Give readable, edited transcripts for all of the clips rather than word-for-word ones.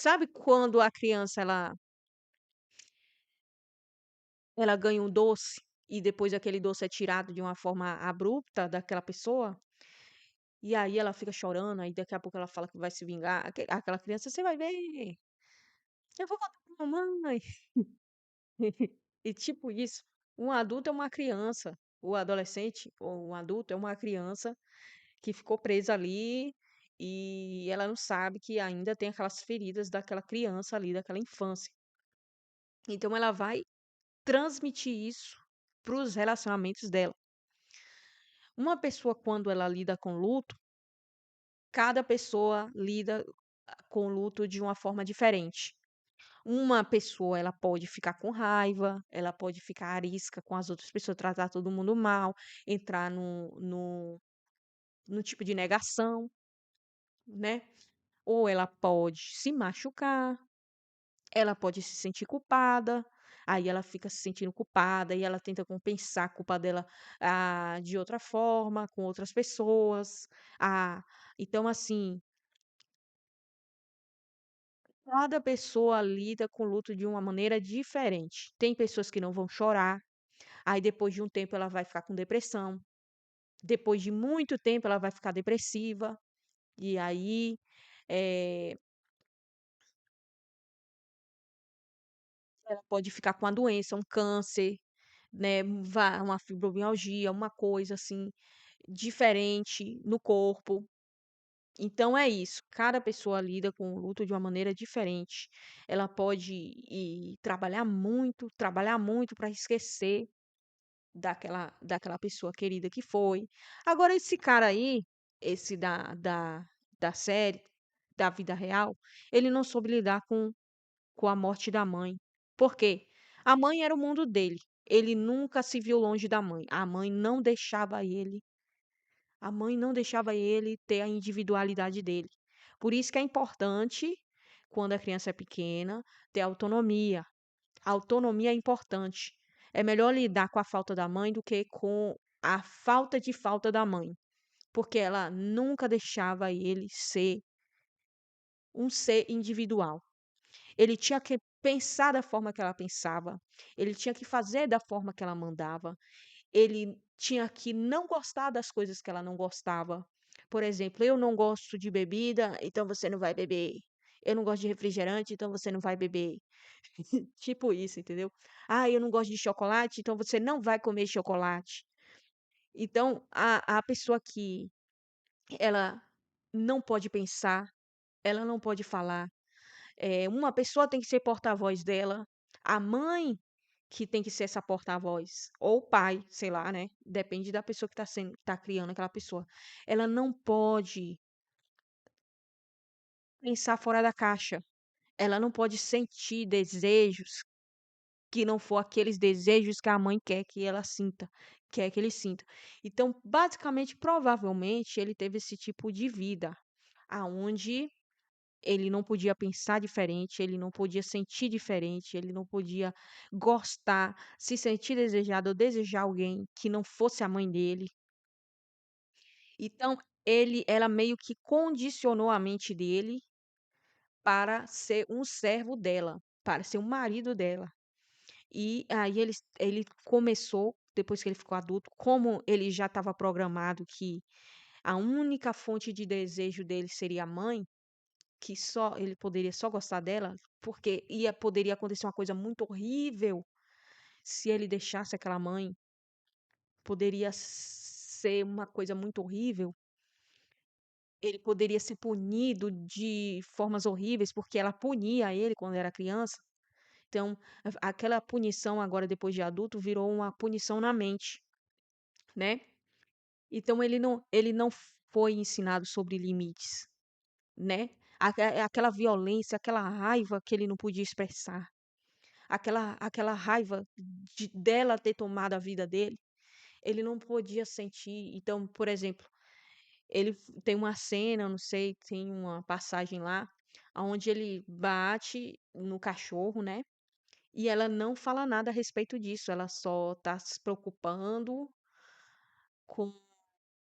Sabe quando a criança ela ganha um doce e depois aquele doce é tirado de uma forma abrupta daquela pessoa? E aí ela fica chorando, aí daqui a pouco ela fala que vai se vingar. Aquela criança: "Você vai ver, eu vou contar pra mamãe". E tipo isso, um adulto é uma criança, o adolescente ou um adulto é uma criança que ficou presa ali e ela não sabe que ainda tem aquelas feridas daquela criança ali, daquela infância. Então ela vai transmitir isso para os relacionamentos dela. Uma pessoa, quando ela lida com luto, cada pessoa lida com luto de uma forma diferente. Uma pessoa, ela pode ficar com raiva, ela pode ficar arisca com as outras pessoas, tratar todo mundo mal, entrar no tipo de negação, né? Ou ela pode se machucar, ela pode se sentir culpada, aí ela fica se sentindo culpada e ela tenta compensar a culpa dela, de outra forma, com outras pessoas. Ah, então assim, cada pessoa lida com o luto de uma maneira diferente. Tem pessoas que não vão chorar, aí depois de um tempo ela vai ficar com depressão, depois de muito tempo ela vai ficar depressiva, e aí, eh, ela pode ficar com a doença, um câncer, né, uma fibromialgia, uma coisa assim, diferente no corpo. Então é isso, cada pessoa lida com o luto de uma maneira diferente. Ela pode ir trabalhar muito para esquecer daquela pessoa querida que foi. Agora esse cara aí, esse da série, da vida real, ele não soube lidar com a morte da mãe. Por quê? A mãe era o mundo dele. Ele nunca se viu longe da mãe. A mãe não deixava ele ter a individualidade dele. Por isso que é importante, quando a criança é pequena, ter autonomia. A autonomia é importante. É melhor lidar com a falta da mãe do que com a falta da mãe, porque ela nunca deixava ele ser um ser individual. Ele tinha que pensar da forma que ela pensava, ele tinha que fazer da forma que ela mandava, ele tinha que não gostar das coisas que ela não gostava. Por exemplo, eu não gosto de bebida, então você não vai beber. Eu não gosto de refrigerante, então você não vai beber. Tipo isso, entendeu? Ah, eu não gosto de chocolate, então você não vai comer chocolate. Então, a pessoa que ela não pode pensar, ela não pode falar. Uma pessoa tem que ser porta-voz dela, a mãe que tem que ser essa porta-voz, ou o pai, sei lá, né? Depende da pessoa que tá criando aquela pessoa. Ela não pode pensar fora da caixa. Ela não pode sentir desejos que não for aqueles desejos que a mãe quer que ela sinta, quer que ele sinta. Então, basicamente, provavelmente, ele teve esse tipo de vida, aonde ele não podia pensar diferente, ele não podia sentir diferente, ele não podia gostar, se sentir desejado ou desejar alguém que não fosse a mãe dele. Então, ela meio que condicionou a mente dele para ser um servo dela, para ser um marido dela. E aí ele começou, depois que ele ficou adulto, como ele já estava programado que a única fonte de desejo dele seria a mãe, que só ele poderia só gostar dela, porque poderia acontecer uma coisa muito horrível se ele deixasse aquela mãe, poderia ser uma coisa muito horrível, ele poderia ser punido de formas horríveis, porque ela punia ele quando era criança. Então, aquela punição agora depois de adulto virou uma punição na mente, né. Então ele não foi ensinado sobre limites, né. Aquela violência, aquela raiva que ele não podia expressar, aquela raiva dela ter tomado a vida dele, ele não podia sentir. Então, por exemplo, tem uma cena, eu não sei, tem uma passagem lá, aonde ele bate no cachorro, né. E ela não fala nada a respeito disso, ela só tá se preocupando com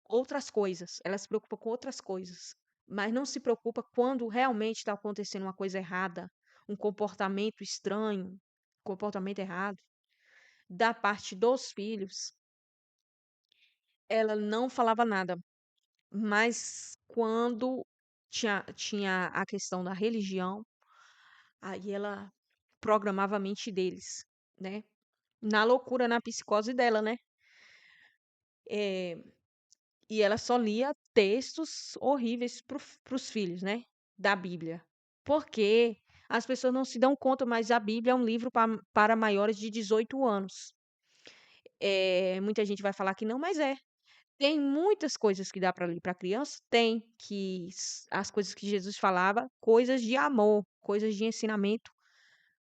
outras coisas, ela se preocupa com outras coisas. mas não se preocupa quando realmente está acontecendo uma coisa errada, um comportamento estranho, comportamento errado, da parte dos filhos, ela não falava nada. Mas quando tinha a questão da religião, aí ela programava a mente deles, né? Na loucura, na psicose dela, né? Eh, e ela só lia textos horríveis para os filhos, né? Da Bíblia. Porque as pessoas não se dão conta, mas a Bíblia é um livro para maiores de 18 anos. Muita gente vai falar que não, mas é. Tem muitas coisas que dá para ler para criança? Tem, as coisas que Jesus falava, coisas de amor, coisas de ensinamento,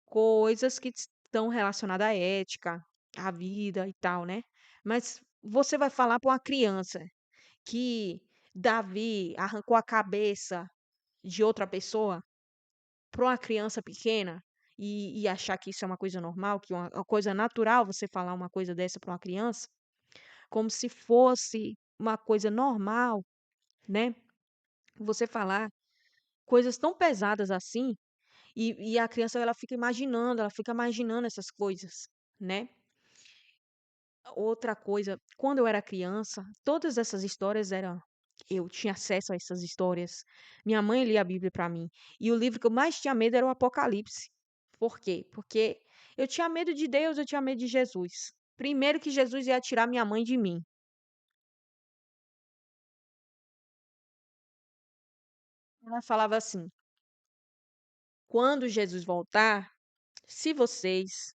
coisas que estão relacionadas à ética, à vida e tal, né? Mas você vai falar para uma criança que Davi arrancou a cabeça de outra pessoa, para uma criança pequena, e achar que isso é uma coisa normal, que é uma coisa natural você falar uma coisa dessa para uma criança, como se fosse uma coisa normal, né? Você falar coisas tão pesadas assim, e a criança ela fica imaginando essas coisas, né? Outra coisa, quando eu era criança, todas essas histórias eram eu tinha acesso a essas histórias. Minha mãe lia a Bíblia para mim, e o livro que eu mais tinha medo era o Apocalipse. Por quê? Porque eu tinha medo de Deus, eu tinha medo de Jesus. Primeiro que Jesus ia tirar minha mãe de mim. Ela falava assim: quando Jesus voltar, se vocês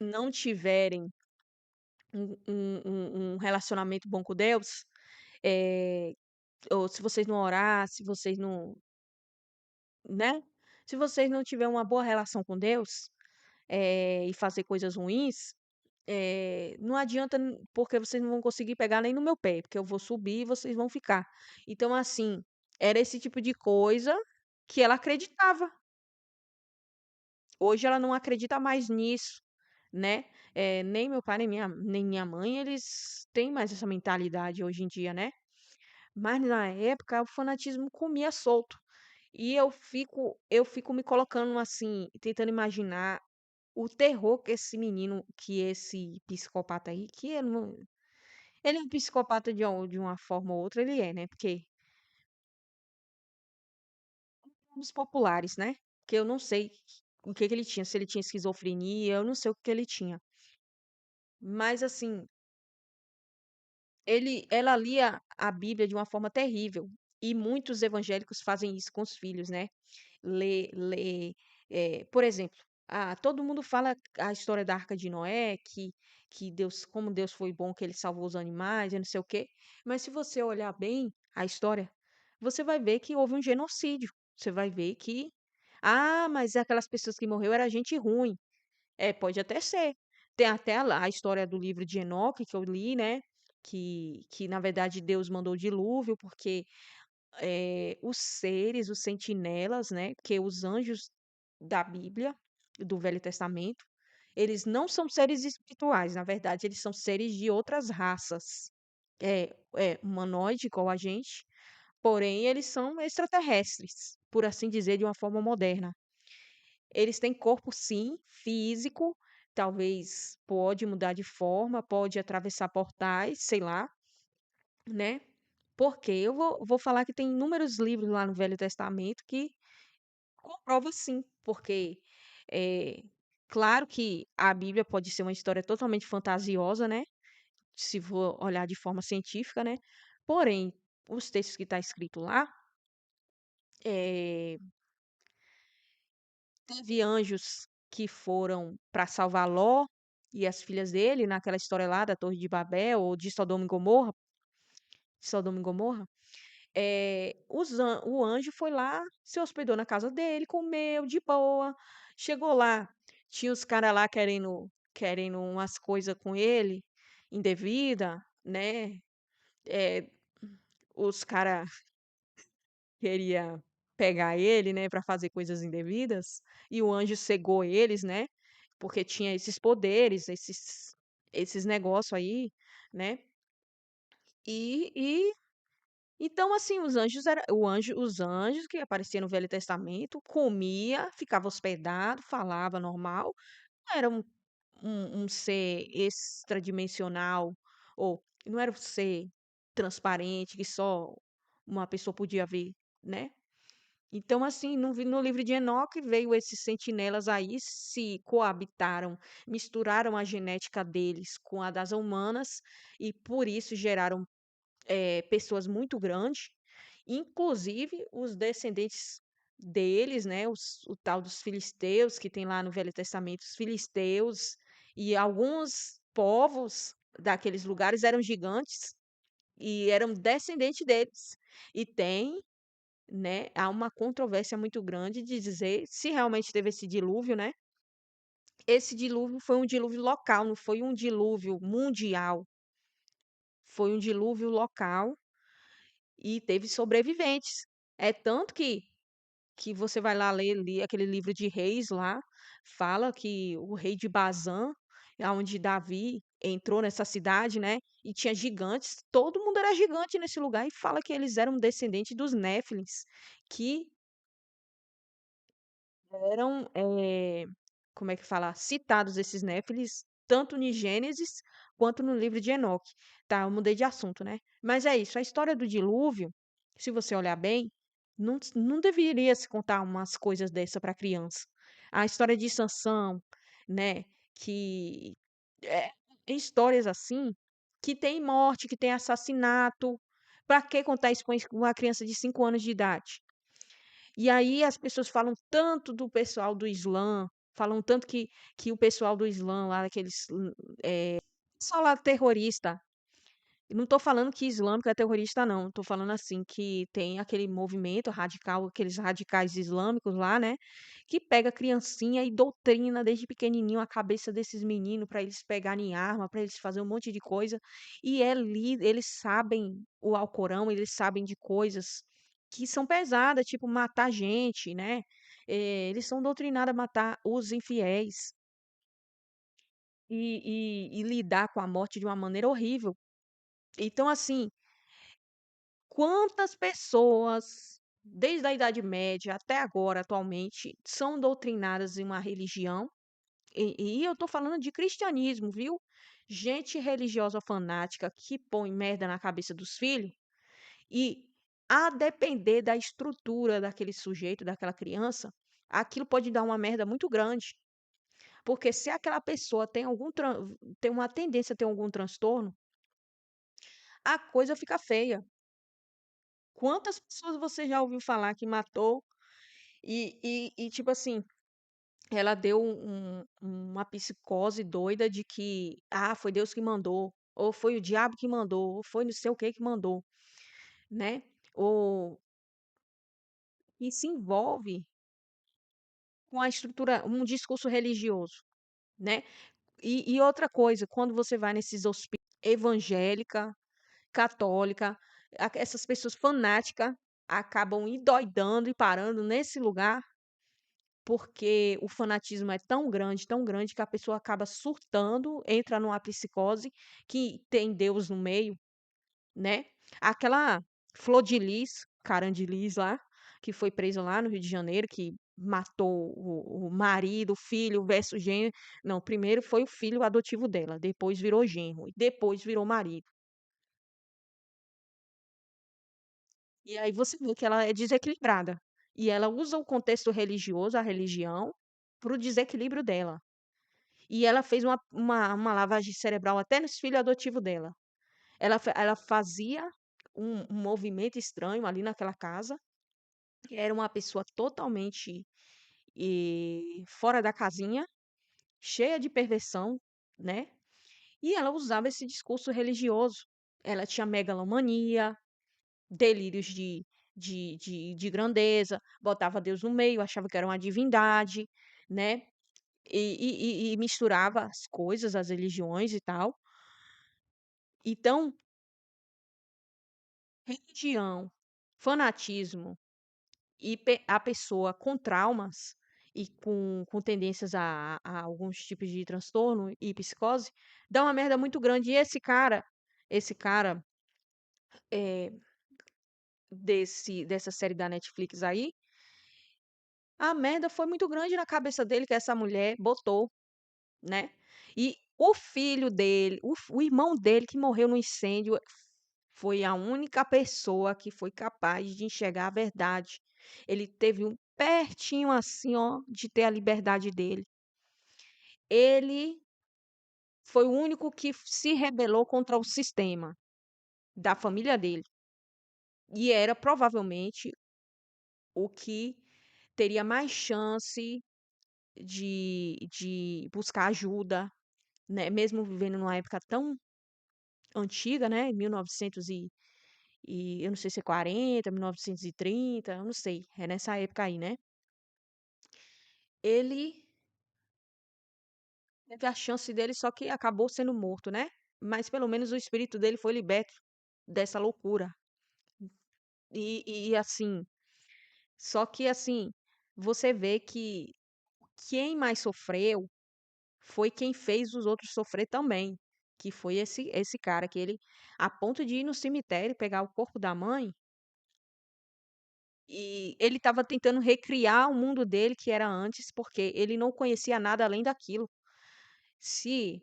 não tiverem um relacionamento bom com Deus, eh, ou se vocês não orar, se vocês não, né? Se vocês não tiverem uma boa relação com Deus, e fazer coisas ruins, não adianta, porque vocês não vão conseguir pegar nem no meu pé, porque eu vou subir e vocês vão ficar. Então, assim, era esse tipo de coisa que ela acreditava. Hoje ela não acredita mais nisso, né? Nem meu pai, nem minha mãe, eles têm mais essa mentalidade hoje em dia, né? Mas na época o fanatismo comia solto. E eu fico me colocando assim, tentando imaginar o terror que esse menino, que esse psicopata aí, que ele não, ele é um psicopata de uma forma ou outra, ele é, né? Porque os populares, né? Que eu não sei o que que ele tinha, se ele tinha esquizofrenia, eu não sei o que ele tinha. Mas assim, ela lia a Bíblia de uma forma terrível. E muitos evangélicos fazem isso com os filhos, né? Por exemplo, todo mundo fala a história da Arca de Noé, que Deus, como Deus foi bom, que ele salvou os animais, e não sei o quê. Mas se você olhar bem a história, você vai ver que houve um genocídio. Você vai ver que, mas aquelas pessoas que morreram era gente ruim. Pode até ser. Tem até a história do livro de Enoque que eu li, né? Que na verdade Deus mandou o dilúvio, porque os seres, os sentinelas, né? Que os anjos da Bíblia, do Velho Testamento, eles não são seres espirituais, na verdade, eles são seres de outras raças. Humanoide, igual a gente, porém eles são extraterrestres, por assim dizer, de uma forma moderna. Eles têm corpo, sim, físico, talvez pode mudar de forma, pode atravessar portais, sei lá, né? Porque eu vou falar que tem inúmeros livros lá no Velho Testamento que comprova sim, porque é claro que a Bíblia pode ser uma história totalmente fantasiosa, né? Se for olhar de forma científica, né? Porém, os textos que está escrito lá, eh, teve anjos que foram para salvar Ló e as filhas dele naquela história lá da Torre de Babel ou de Sodoma e Gomorra. O anjo foi lá, se hospedou na casa dele, comeu de boa. Chegou lá, tinha os caras lá querendo umas coisas com ele, indevida, né? É, os caras queria pegar ele, né, para fazer coisas indevidas, e o anjo cegou eles, né? Porque tinha esses poderes, esses negócios aí, né? E Então, assim, os anjos que apareciam no Velho Testamento comia, ficava hospedado, falava normal, não era um ser extradimensional, ou não era um ser transparente que só uma pessoa podia ver, né? Então, assim, no livro de Enoque veio esses sentinelas aí, se coabitaram, misturaram a genética deles com a das humanas e por isso geraram pessoas muito grandes, inclusive os descendentes deles, né, o tal dos filisteus, que tem lá no Velho Testamento, os filisteus, e alguns povos daqueles lugares eram gigantes e eram descendentes deles. E tem, né, há uma controvérsia muito grande de dizer se realmente teve esse dilúvio, né? Esse dilúvio foi um dilúvio local, não foi um dilúvio mundial, foi um dilúvio local e teve sobreviventes. É tanto que você vai lá ler ali aquele livro de Reis lá, fala que o rei de Bazã, onde Davi entrou nessa cidade, né? E tinha gigantes, todo mundo era gigante nesse lugar, e fala que eles eram descendentes dos Néfilins, que eram, como é que fala? Citados esses néfilis, tanto em Gênesis quanto no livro de Enoque. Tá, eu mudei de assunto, né? Mas é isso, a história do dilúvio, se você olhar bem, não deveria se contar umas coisas dessa para criança. A história de Sansão, né? Que é, histórias assim, que tem morte, que tem assassinato. Para que contar isso com uma criança de 5 anos de idade? E aí as pessoas falam tanto do pessoal do Islã, falam tanto que o pessoal do Islã lá, aqueles pessoal lá terrorista, não estou falando que islâmico é terrorista, não. Estou falando assim que tem aquele movimento radical, aqueles radicais islâmicos lá, né? Que pega a criancinha e doutrina desde pequenininho a cabeça desses meninos para eles pegarem arma, para eles fazerem um monte de coisa. E eles sabem o Alcorão, eles sabem de coisas que são pesadas, tipo matar gente, né? Eles são doutrinados a matar os infiéis e lidar com a morte de uma maneira horrível. Então, assim, quantas pessoas, desde a Idade Média até agora, atualmente, são doutrinadas em uma religião? E eu tô falando de cristianismo, viu? Gente religiosa fanática que põe merda na cabeça dos filhos e, a depender da estrutura daquele sujeito, daquela criança, aquilo pode dar uma merda muito grande. Porque se aquela pessoa tem uma tendência a ter algum transtorno, a coisa fica feia. Quantas pessoas você já ouviu falar que matou e tipo assim, ela deu uma psicose doida de que, foi Deus que mandou, ou foi o diabo que mandou, ou foi não sei o que mandou, né? Ou e se envolve com a estrutura, um discurso religioso, né? E outra coisa, quando você vai nesses hospícios evangélica, católica, essas pessoas fanáticas acabam endoidando e parando nesse lugar porque o fanatismo é tão grande que a pessoa acaba surtando, entra numa psicose que tem Deus no meio, né? Aquela Flor de Lis, Carandilis lá, que foi presa lá no Rio de Janeiro, que matou o marido, o filho, versus genro. Não, primeiro foi o filho adotivo dela, depois virou genro, e depois virou marido. E aí você vê que ela é desequilibrada. E ela usa o contexto religioso, a religião, para o desequilíbrio dela. E ela fez uma lavagem cerebral até nos filhos adotivos dela. Ela fazia um movimento estranho ali naquela casa. Era uma pessoa totalmente fora da casinha, cheia de perversão, né? E ela usava esse discurso religioso. Ela tinha megalomania, delírios de grandeza, botava Deus no meio, achava que era uma divindade, né? E misturava as coisas, as religiões e tal. Então, religião, fanatismo e a pessoa com traumas e com tendências a alguns tipos de transtorno e psicose, dá uma merda muito grande. E esse cara, dessa série da Netflix aí, a merda foi muito grande na cabeça dele que essa mulher botou, né? E o filho dele, o irmão dele que morreu no incêndio, foi a única pessoa que foi capaz de enxergar a verdade. Ele teve um pertinho assim, ó, de ter a liberdade dele. Ele foi o único que se rebelou contra o sistema da família dele. E era provavelmente o que teria mais chance de buscar ajuda, né? Mesmo vivendo numa época tão antiga, né? 1900 e eu não sei se é 40, 1930, eu não sei, é nessa época aí, né? Ele teve a chance dele, só que acabou sendo morto, né? Mas pelo menos o espírito dele foi liberto dessa loucura. Assim, só que assim, você vê que quem mais sofreu foi quem fez os outros sofrer também, que foi esse cara que ele, a ponto de ir no cemitério pegar o corpo da mãe, e ele estava tentando recriar o mundo dele que era antes, porque ele não conhecia nada além daquilo. Se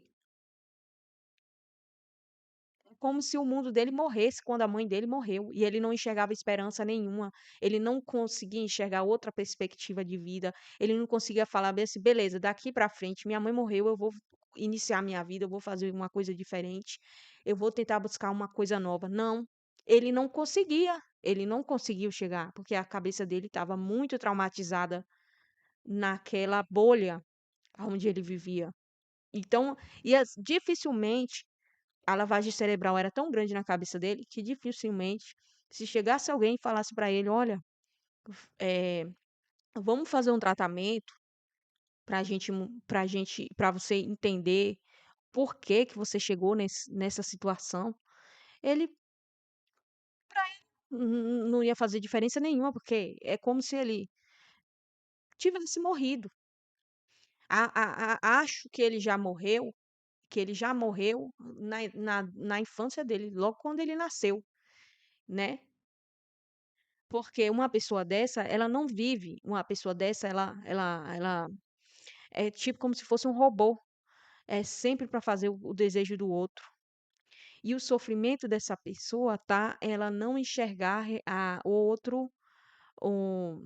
Como se o mundo dele morresse quando a mãe dele morreu, e ele não enxergava esperança nenhuma, ele não conseguia enxergar outra perspectiva de vida, ele não conseguia falar bem assim: "Beleza, daqui pra frente minha mãe morreu, eu vou iniciar minha vida, eu vou fazer uma coisa diferente, eu vou tentar buscar uma coisa nova". Não, ele não conseguiu chegar, porque a cabeça dele estava muito traumatizada naquela bolha onde ele vivia. Então, dificilmente a lavagem cerebral era tão grande na cabeça dele que dificilmente, se chegasse alguém e falasse para ele: "Olha, eh, vamos fazer um tratamento para você entender por que que você chegou nessa situação", ele não ia fazer diferença nenhuma, porque é como se ele tivesse morrido. Acho que ele já morreu na infância dele, logo quando ele nasceu, né? Porque uma pessoa dessa, ela não vive. Uma pessoa dessa, ela é tipo como se fosse um robô. É sempre para fazer o desejo do outro. E o sofrimento dessa pessoa tá ela não enxergar o outro, o,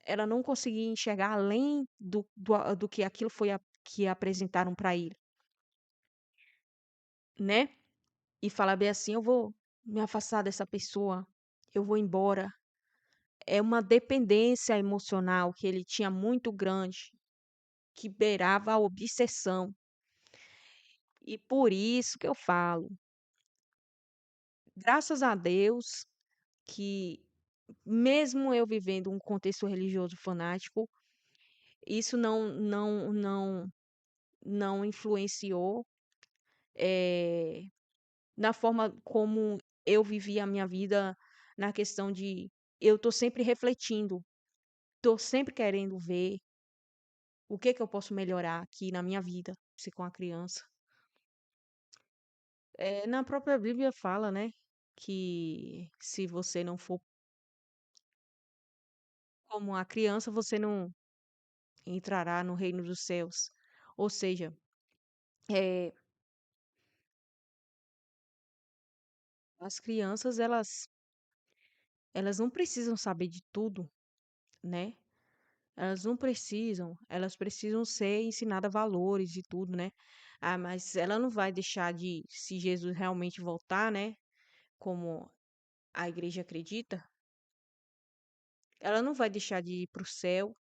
ela não conseguir enxergar além do que aquilo que apresentaram para ele, né? E falar bem assim, eu vou me afastar dessa pessoa, eu vou embora. É uma dependência emocional que ele tinha muito grande, que beirava a obsessão. E por isso que eu falo, graças a Deus que mesmo eu vivendo um contexto religioso fanático, isso não influenciou, eh, na forma como eu vivi a minha vida, na questão de eu tô sempre refletindo, tô sempre querendo ver o que que eu posso melhorar aqui na minha vida, se com a criança. Na própria Bíblia fala, né, que se você não for como a criança, você não entrará no reino dos céus. Ou seja, eh, as crianças elas não precisam saber de tudo, né? Elas não precisam, elas precisam ser ensinadas valores e tudo, né? Ah, mas ela não vai deixar de, se Jesus realmente voltar, né? Como a igreja acredita, ela não vai deixar de ir para o céu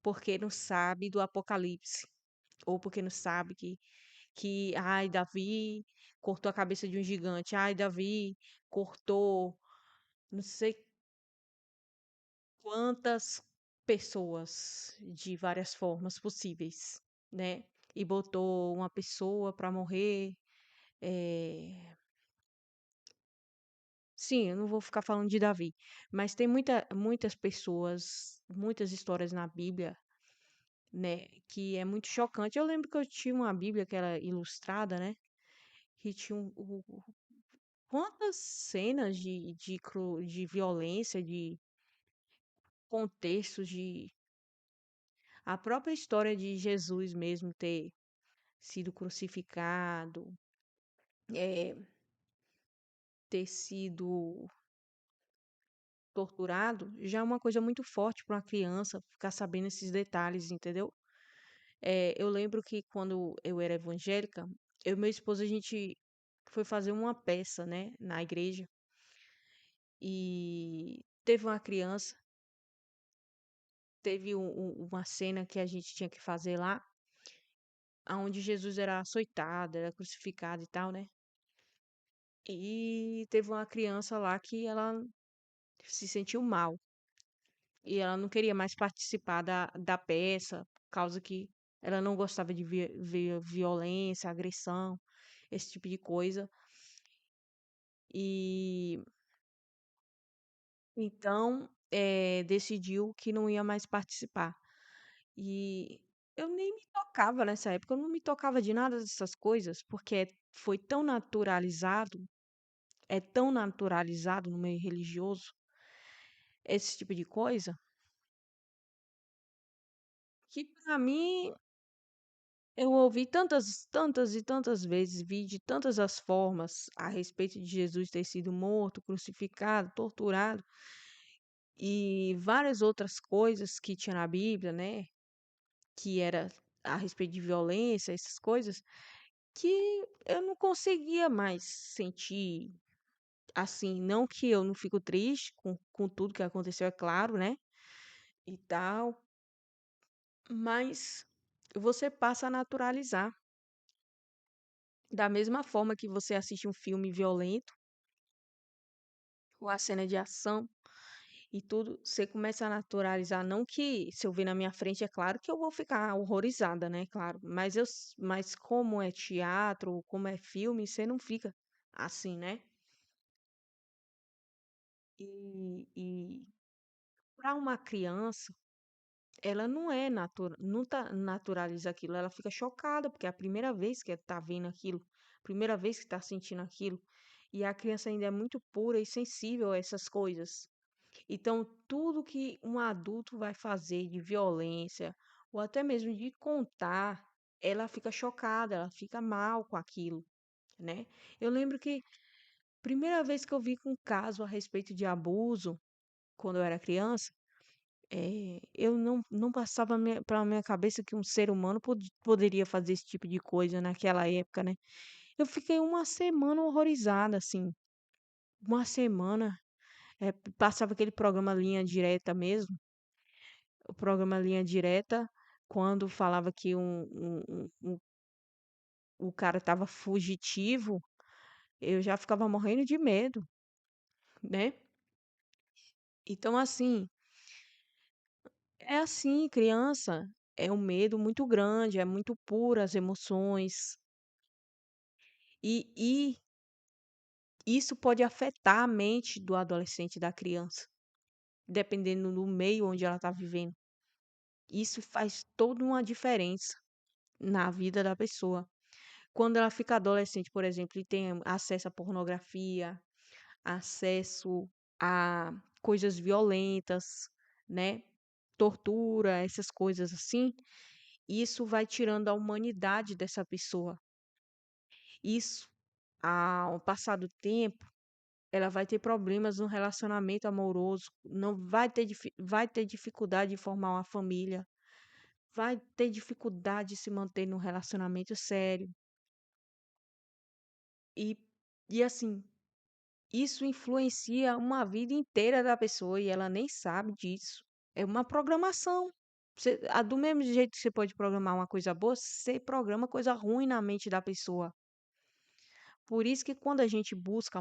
porque não sabe do Apocalipse, ou porque não sabe ai, Davi cortou a cabeça de um gigante, ai, Davi cortou não sei quantas pessoas de várias formas possíveis, né? E botou uma pessoa para morrer. eh, Sim, eu não vou ficar falando de Davi, mas tem muitas pessoas, muitas histórias na Bíblia, né, que é muito chocante. Eu lembro que eu tinha uma Bíblia que era ilustrada, né, que tinha quantas cenas de violência, de contextos, de a própria história de Jesus mesmo ter sido crucificado, eh, ter sido torturado, já é uma coisa muito forte para uma criança ficar sabendo esses detalhes, entendeu? Eu lembro que quando eu era evangélica, eu e meu esposo, a gente foi fazer uma peça, né, na igreja, e teve uma criança, teve uma cena que a gente tinha que fazer lá, onde Jesus era açoitado, era crucificado e tal, né? E teve uma criança lá que ela se sentiu mal. E ela não queria mais participar da peça, por causa que ela não gostava de ver violência, agressão, esse tipo de coisa. E então decidiu que não ia mais participar. E eu nem me tocava nessa época, eu não me tocava de nada dessas coisas, porque foi tão naturalizado, é tão naturalizado no meio religioso, esse tipo de coisa, que pra mim eu ouvi tantas e tantas vezes, vi de tantas as formas a respeito de Jesus ter sido morto, crucificado, torturado e várias outras coisas que tinha na Bíblia, né? Que era a respeito de violência, essas coisas, que eu não conseguia mais sentir assim. Não que eu não fico triste com tudo que aconteceu, é claro, né? E tal, mas você passa a naturalizar. Da mesma forma que você assiste um filme violento, ou a cena de ação e tudo, você começa a naturalizar. Não que se eu ver na minha frente, é claro que eu vou ficar horrorizada, né? Claro. Mas como é teatro, como é filme, você não fica assim, né? E para uma criança, ela não tá naturaliza aquilo, ela fica chocada, porque é a primeira vez que tá vendo aquilo, primeira vez que tá sentindo aquilo. E a criança ainda é muito pura e sensível a essas coisas. Então, tudo que um adulto vai fazer de violência, ou até mesmo de contar, ela fica chocada, ela fica mal com aquilo, né? Eu lembro que primeira vez que eu vi um caso a respeito de abuso, quando eu era criança, eu não passava pela minha cabeça que um ser humano poderia fazer esse tipo de coisa naquela época, né? Eu fiquei uma semana horrorizada, assim, uma semana. Passava aquele programa Linha Direta mesmo, o programa Linha Direta, quando falava que o cara estava fugitivo, eu já ficava morrendo de medo, né? Então, assim, é assim, criança, é um medo muito grande, é muito pura as emoções, e isso pode afetar a mente do adolescente e da criança, dependendo do meio onde ela está vivendo. Isso faz toda uma diferença na vida da pessoa. Quando ela fica adolescente, por exemplo, e tem acesso à pornografia, acesso a coisas violentas, né? Tortura, essas coisas assim, isso vai tirando a humanidade dessa pessoa. Isso, ao passar do tempo, ela vai ter problemas no relacionamento amoroso, não vai ter, vai ter dificuldade de formar uma família, vai ter dificuldade de se manter num relacionamento sério. E, e assim, isso influencia uma vida inteira da pessoa e ela nem sabe disso. É uma programação. Do mesmo jeito que você pode programar uma coisa boa, você programa coisa ruim na mente da pessoa. Por isso que quando a gente busca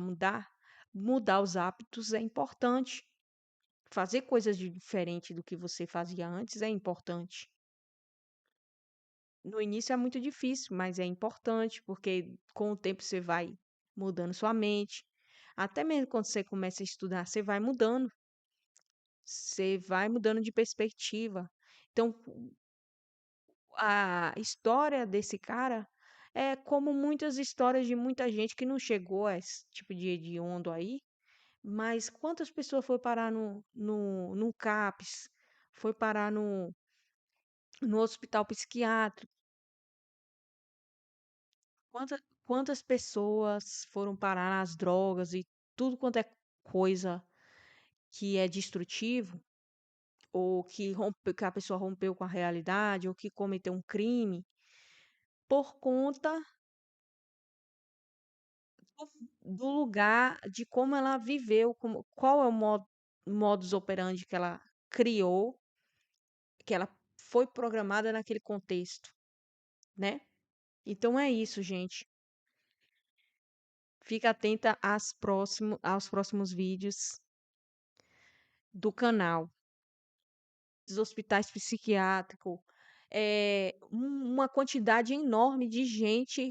mudar os hábitos é importante. Fazer coisas de diferente do que você fazia antes é importante. No início é muito difícil, mas é importante, porque com o tempo você vai mudando sua mente. Até mesmo quando você começa a estudar, você vai mudando de perspectiva. Então, a história desse cara É como muitas histórias de muita gente que não chegou a esse tipo de hediondo aí, mas quantas pessoas foi parar no CAPS, foi parar no hospital psiquiátrico, quantas pessoas foram parar nas drogas e tudo quanto é coisa que é destrutivo, ou que a pessoa rompeu com a realidade, ou que cometeu um crime, por conta do lugar, de como ela viveu, qual é o modus operandi que ela criou, que ela foi programada naquele contexto, né? Então é isso, gente. Fica atenta aos próximos vídeos do canal, dos hospitais psiquiátricos, uma quantidade enorme de gente